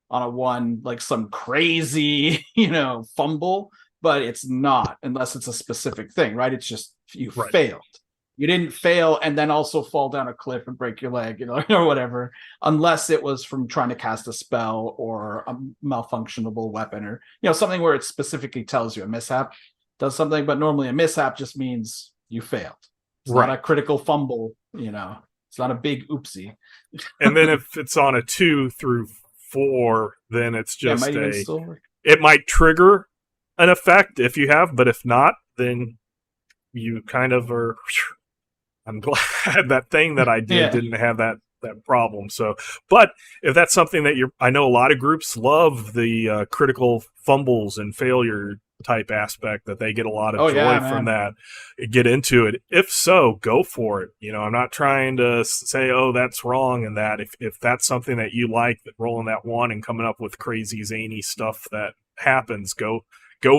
on a 1 like some crazy, fumble, but it's not, unless it's a specific thing, right? It's just you failed. You didn't fail and then also fall down a cliff and break your leg, or whatever, unless it was from trying to cast a spell or a malfunctionable weapon, or something where it specifically tells you a mishap does something. But normally a mishap just means you failed. It's not a critical fumble, it's not a big oopsie. And then if it's on a 2 through 4, then it's just it might trigger an effect if you have, but if not, then you kind of are. I'm glad that thing that I did didn't have that problem. So, but if that's something that I know a lot of groups love the critical fumbles and failure type aspect, that they get a lot of joy from that, get into it. If so, go for it. I'm not trying to say, oh, that's wrong, and that if that's something that you like, that rolling that 1 and coming up with crazy zany stuff that happens, go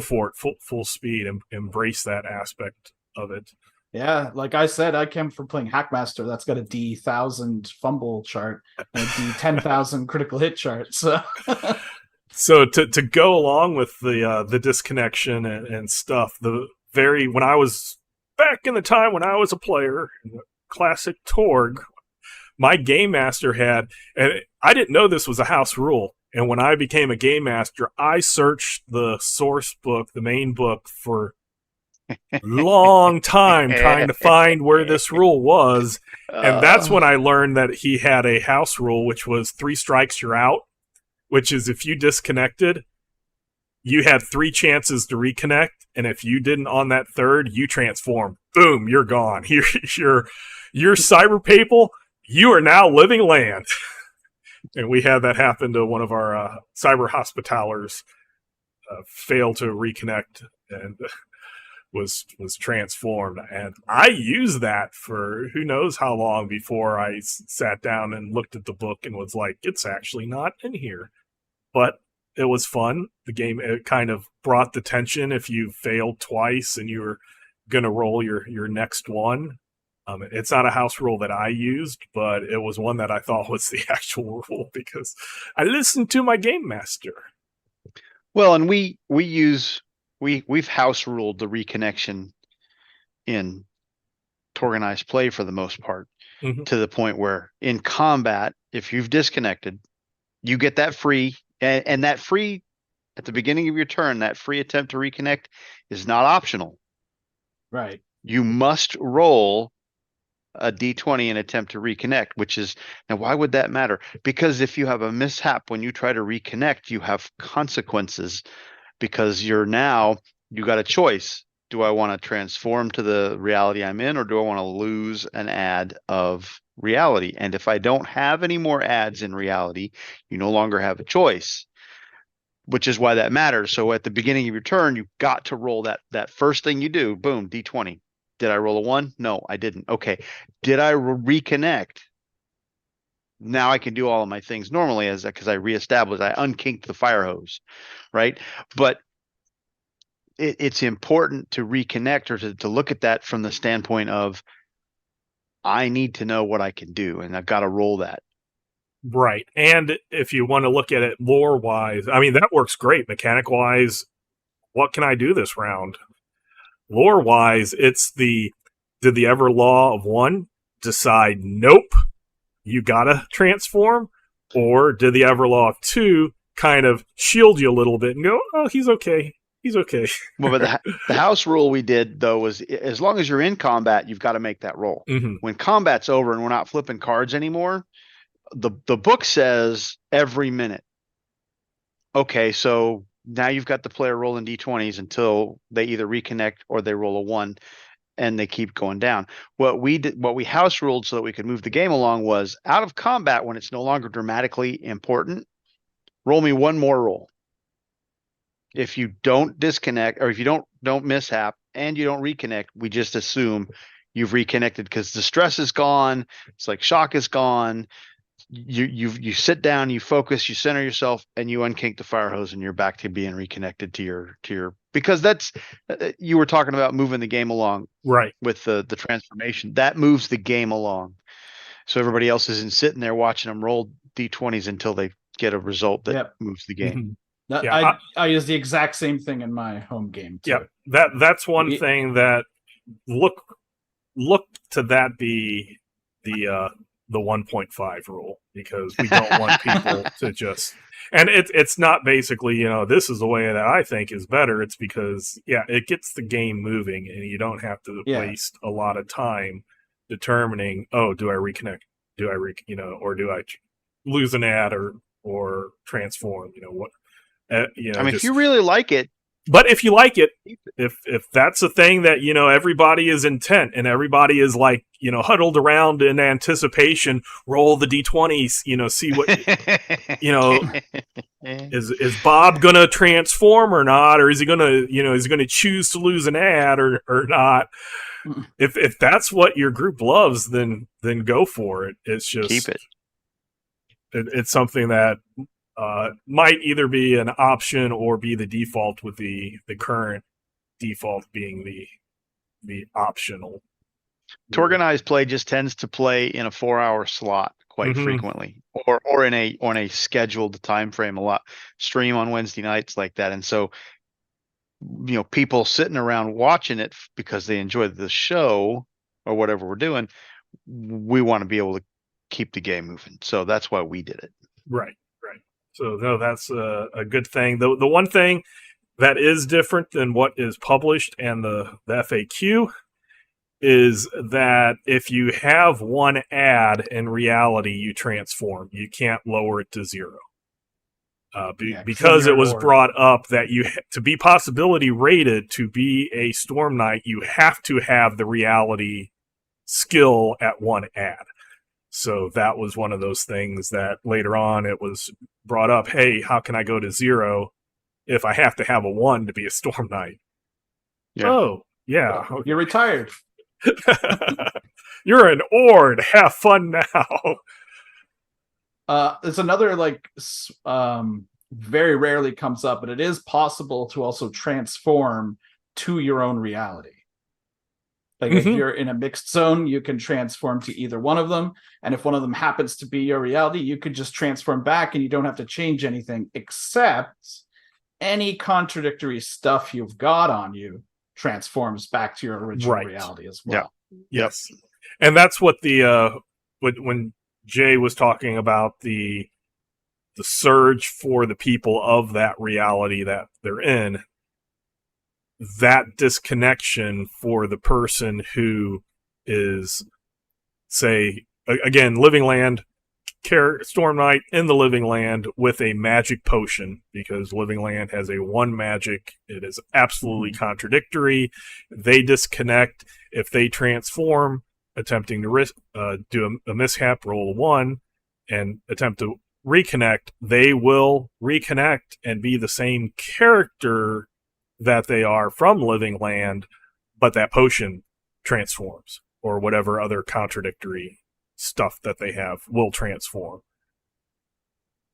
for it full speed and embrace that aspect of it. Yeah, like I said, I came from playing Hackmaster. That's got a D1000 fumble chart and a D10,000 critical hit chart. So to go along with the disconnection and stuff, when I was back in the time when I was a player, classic Torg, my game master had, and I didn't know this was a house rule. And when I became a game master, I searched the source book, the main book, for long time trying to find where this rule was, and that's when I learned that he had a house rule, which was 3 strikes you're out, which is if you disconnected, you had 3 chances to reconnect, and if you didn't on that 3rd, you transform. Boom, you're gone. You're cyber people, you are now living land. And we had that happen to one of our cyber hospitalers, failed to reconnect and was transformed. And I used that for who knows how long before I sat down and looked at the book and was like, it's actually not in here. But it was fun. The game, it kind of brought the tension if you failed twice and you were going to roll your next one. It's not a house rule that I used, but it was one that I thought was the actual rule because I listened to my game master. Well, and we use we've house ruled the reconnection in organized play for the most part, to the point where in combat, if you've disconnected, you get that free, and that free at the beginning of your turn, that free attempt to reconnect is not optional. Right. You must roll a d20 and attempt to reconnect, which is, now why would that matter? Because if you have a mishap when you try to reconnect, you have consequences, because you got a choice. Do I want to transform to the reality I'm in, or do I want to lose an ad of reality? And if I don't have any more ads in reality, you no longer have a choice, which is why that matters. So at the beginning of your turn, you've got to roll that first thing you do. Boom, d20. Did I roll a 1? No, I didn't. Okay. Did I reconnect? Now I can do all of my things normally, because I reestablished, I unkinked the fire hose, right? But it's important to reconnect, or to look at that from the standpoint of, I need to know what I can do, and I've got to roll that. Right. And if you want to look at it lore wise, I mean, that works great. Mechanic wise, what can I do this round? Lore wise, it's did the ever law of 1 decide, nope, you gotta transform? Or did the ever law of 2 kind of shield you a little bit and go, oh, he's okay. He's okay. Well, but the house rule we did, though, was as long as you're in combat, you've got to make that roll. When combat's over and we're not flipping cards anymore, the book says every minute. Okay, so now you've got the player rolling d20s until they either reconnect or they roll a 1, and they keep going down. What we house ruled so that we could move the game along was, out of combat, when it's no longer dramatically important, roll me one more roll. If you don't disconnect, or if you don't mishap and you don't reconnect, we just assume you've reconnected, because the stress is gone. It's like shock is gone. You sit down, you focus, you center yourself, and you unkink the fire hose, and you're back to being reconnected to your because that's, you were talking about moving the game along, right? With the transformation that moves the game along, so everybody else isn't sitting there watching them roll d20s until they get a result that moves the game. I use the exact same thing in my home game too. Yeah, that's one thing that look to that be the 1.5 rule, because we don't want people to just, and it's not basically, this is the way that I think is better. It's because it gets the game moving, and you don't have to waste a lot of time determining, oh, do I reconnect, or do I lose an ad or transform, what. I mean, if you really like it, but if you like it, if that's a thing that everybody is intent, and everybody is like huddled around in anticipation, roll the d20s, see what is Bob gonna transform or not, or is he gonna choose to lose an ad or not? If that's what your group loves, then go for it. It's just keep it. It's something that might either be an option or be the default, with the current default being the optional. Organized play just tends to play in a 4-hour slot quite frequently, or on a scheduled time frame a lot. Stream on Wednesday nights like that, and so people sitting around watching it because they enjoy the show or whatever we're doing. We want to be able to keep the game moving, so that's why we did it. Right. So no, that's a good thing. The one thing that is different than what is published and the FAQ is that if you have one ad in reality, you transform. You can't lower it to 0. Because it was brought up that to be possibility rated to be a Storm Knight, you have to have the reality skill at 1 ad. So that was one of those things that later on it was brought up. Hey, how can I go to 0 if I have to have a 1 to be a Storm Knight? Yeah. Oh, yeah. Okay. You're retired. You're an Ord. Have fun now. There's another very rarely comes up, but it is possible to also transform to your own reality. If you're in a mixed zone, you can transform to either one of them. And if one of them happens to be your reality, you could just transform back and you don't have to change anything, except any contradictory stuff you've got on you transforms back to your original Right. reality as well. Yes. And that's what the when Jay was talking about the surge for the people of that reality that they're in, that disconnection for the person who is, say, again, Living Land, Storm Knight in the Living Land with a magic potion, because Living Land has a one magic. It is absolutely contradictory. They disconnect. If they transform, attempting to do a mishap, roll a 1, and attempt to reconnect, they will reconnect and be the same character that they are from Living Land, but that potion transforms, or whatever other contradictory stuff that they have will transform.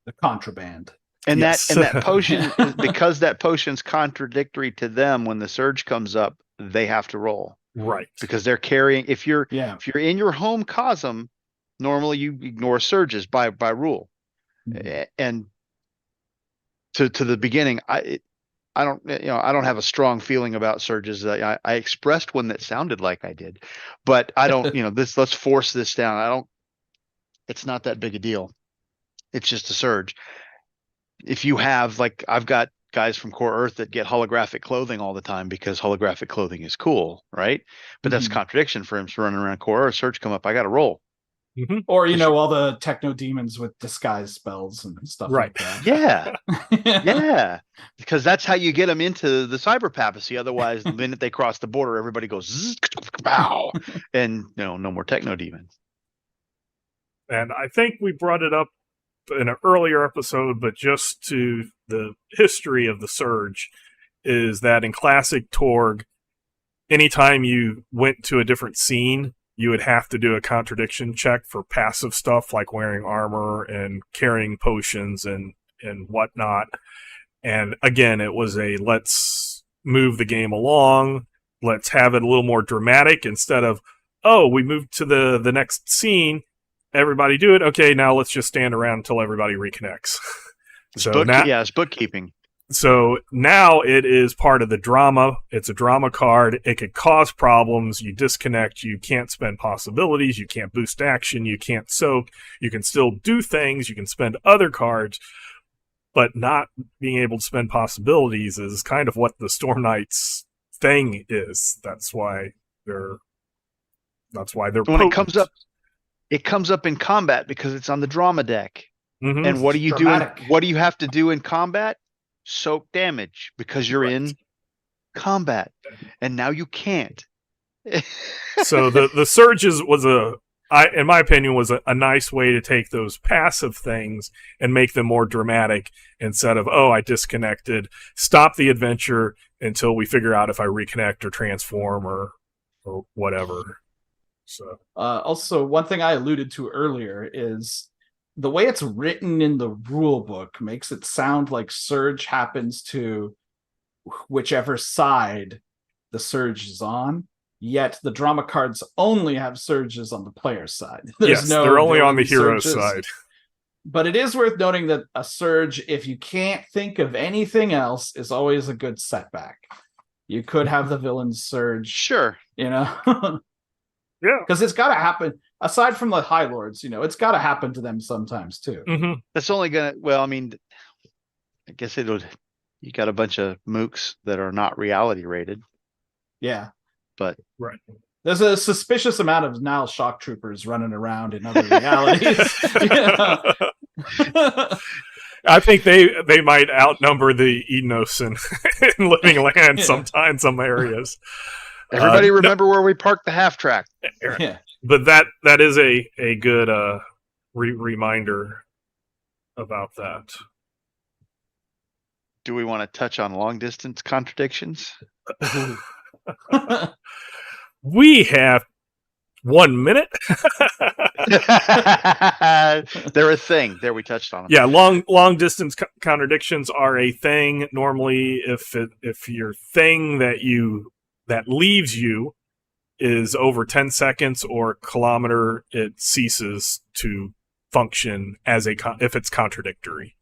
The contraband. And Yes. that potion, because that potion's contradictory to them, when the surge comes up, they have to roll. Right. Because they're carrying, if you're in your home cosm, normally you ignore surges by rule. And to the beginning, I don't have a strong feeling about surges. I expressed one that sounded like I did, but I don't, let's force this down. It's not that big a deal. It's just a surge. If you have, like, I've got guys from Core Earth that get holographic clothing all the time because holographic clothing is cool, right? But that's a contradiction for him running around Core Earth. Surge come up, I got to roll. Or, all the techno demons with disguise spells and stuff like that. Yeah. Yeah. Because that's how you get them into the cyber papacy. Otherwise, the minute they cross the border, everybody goes, zzz, pow, and no more techno demons. And I think we brought it up in an earlier episode, but just to the history of the surge, is that in classic Torg, anytime you went to a different scene, you would have to do a contradiction check for passive stuff like wearing armor and carrying potions and whatnot. And again, it was let's move the game along. Let's have it a little more dramatic instead of, we moved to the next scene. Everybody do it. Okay, now let's just stand around until everybody reconnects. It's bookkeeping. So now it is part of the drama. It's a drama card. It could cause problems. You disconnect. You can't spend possibilities. You can't boost action. You can't soak. You can still do things. You can spend other cards, but not being able to spend possibilities is kind of what the Storm Knight's thing is. That's why they're when it comes up in combat because it's on the drama deck. Mm-hmm. And what do you dramatic. do? What do you have to do in combat? Soak damage because you're in combat, and now you can't. So the surges was in my opinion, was a nice way to take those passive things and make them more dramatic instead of, I disconnected, stop the adventure until we figure out if I reconnect or transform or whatever. So also, one thing I alluded to earlier is the way it's written in the rule book makes it sound like surge happens to whichever side the surge is on. Yet the drama cards only have surges on the player's side. They're only on the hero's side. But it is worth noting that a surge, if you can't think of anything else, is always a good setback. You could have the villain's surge. Sure. Yeah. Because it's got to happen. Aside from the High Lords, it's got to happen to them sometimes too. Mm-hmm. That's only gonna. Well, I mean, I guess you got a bunch of mooks that are not reality rated. Yeah, but there's a suspicious amount of Nile shock troopers running around in other realities. I think they might outnumber the Enos in Living Land sometimes, some areas. Everybody remember where we parked the half track. Yeah. But that is a good reminder about that. Do we want to touch on long distance contradictions? We have 1 minute. They're a thing. There, we touched on them. Yeah, long distance contradictions are a thing. Normally, if your thing that leaves you is over 10 seconds or a kilometer, it ceases to function as if it's contradictory.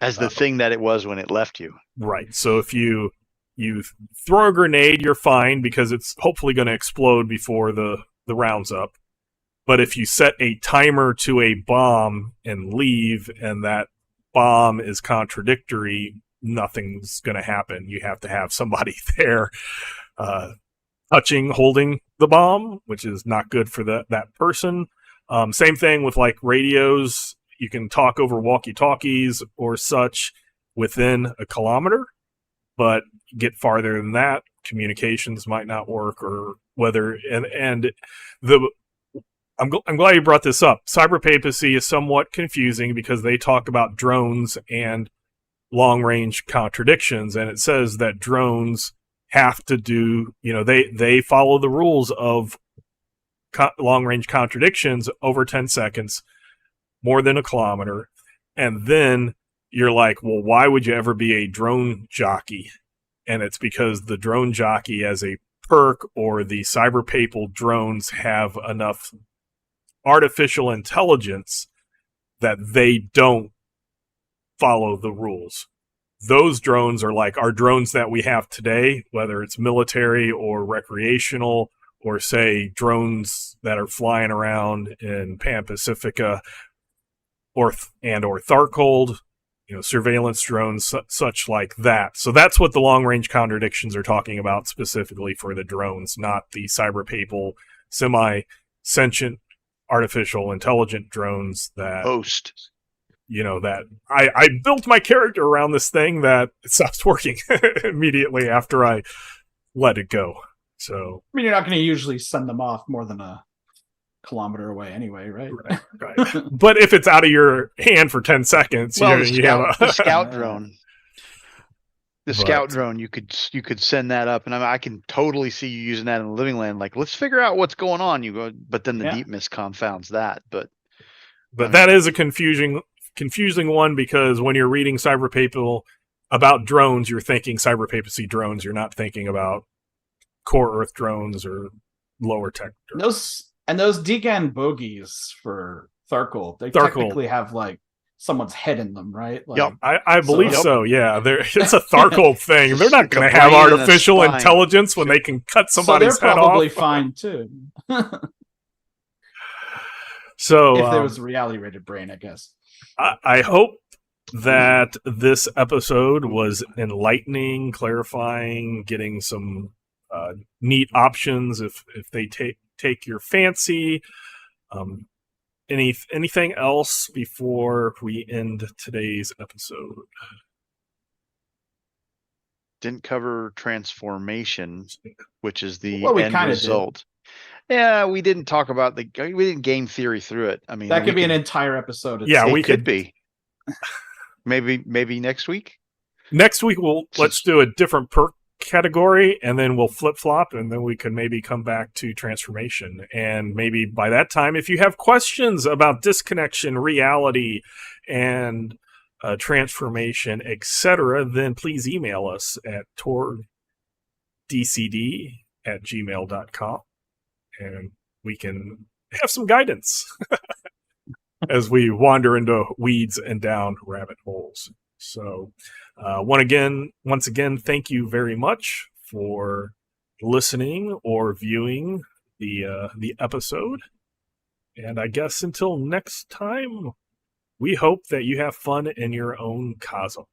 As the thing that it was when it left you. Right. So if you throw a grenade, you're fine because it's hopefully going to explode before the round's up. But if you set a timer to a bomb and leave, and that bomb is contradictory, nothing's going to happen. You have to have somebody there holding the bomb, which is not good for that person. Same thing with like radios. You can talk over walkie-talkies or such within a kilometer, but get farther than that, communications might not work, or whether I'm glad you brought this up. Cyber papacy is somewhat confusing because they talk about drones and long-range contradictions, and it says that drones have to do, they follow the rules of long-range contradictions over 10 seconds, more than a kilometer, and then you're like, well, why would you ever be a drone jockey? And it's because the drone jockey as a perk, or the cyber papal drones have enough artificial intelligence that they don't follow the rules. Those drones are like our drones that we have today, whether it's military or recreational, or say drones that are flying around in Pan Pacifica or Tharcold, surveillance drones, such like that. So that's what the long-range contradictions are talking about specifically for the drones, not the cyber papal semi-sentient artificial intelligent drones that host. That I built my character around this thing that it stops working immediately after I let it go. So I mean, you're not going to usually send them off more than a kilometer away anyway, right? Right. But if it's out of your hand for 10 seconds, well, the scout drone. The scout drone, you could send that up, and I can totally see you using that in the living land. Like, let's figure out what's going on. You go, but then the deep mist confounds that. But that is a confusing one, because when you're reading Cyber Papal about drones, you're thinking Cyber Papacy drones. You're not thinking about core Earth drones or lower tech drones. Those Degan bogies for Tharcold, they technically have like someone's head in them, right? Like, yep, I believe so. Yeah, it's a Tharcold thing. They're not going to have artificial intelligence when they can cut somebody's head off. They're probably fine too. So if there was a reality rated brain, I guess. I hope that this episode was enlightening, clarifying, getting some neat options if they take your fancy. Anything else before we end today's episode? Didn't cover transformation, which is the end result. Yeah, we didn't talk about we didn't game theory through it. I mean, that could be an entire episode. Yeah, we could be. Maybe next week. Next week let's do a different perk category, and then we'll flip-flop, and then we can maybe come back to transformation. And maybe by that time, if you have questions about disconnection, reality, and transformation, etc., then please email us at torgdcd@gmail.com, and we can have some guidance as we wander into weeds and down rabbit holes. So once again, thank you very much for listening or viewing the episode. And I guess until next time, we hope that you have fun in your own cosmos.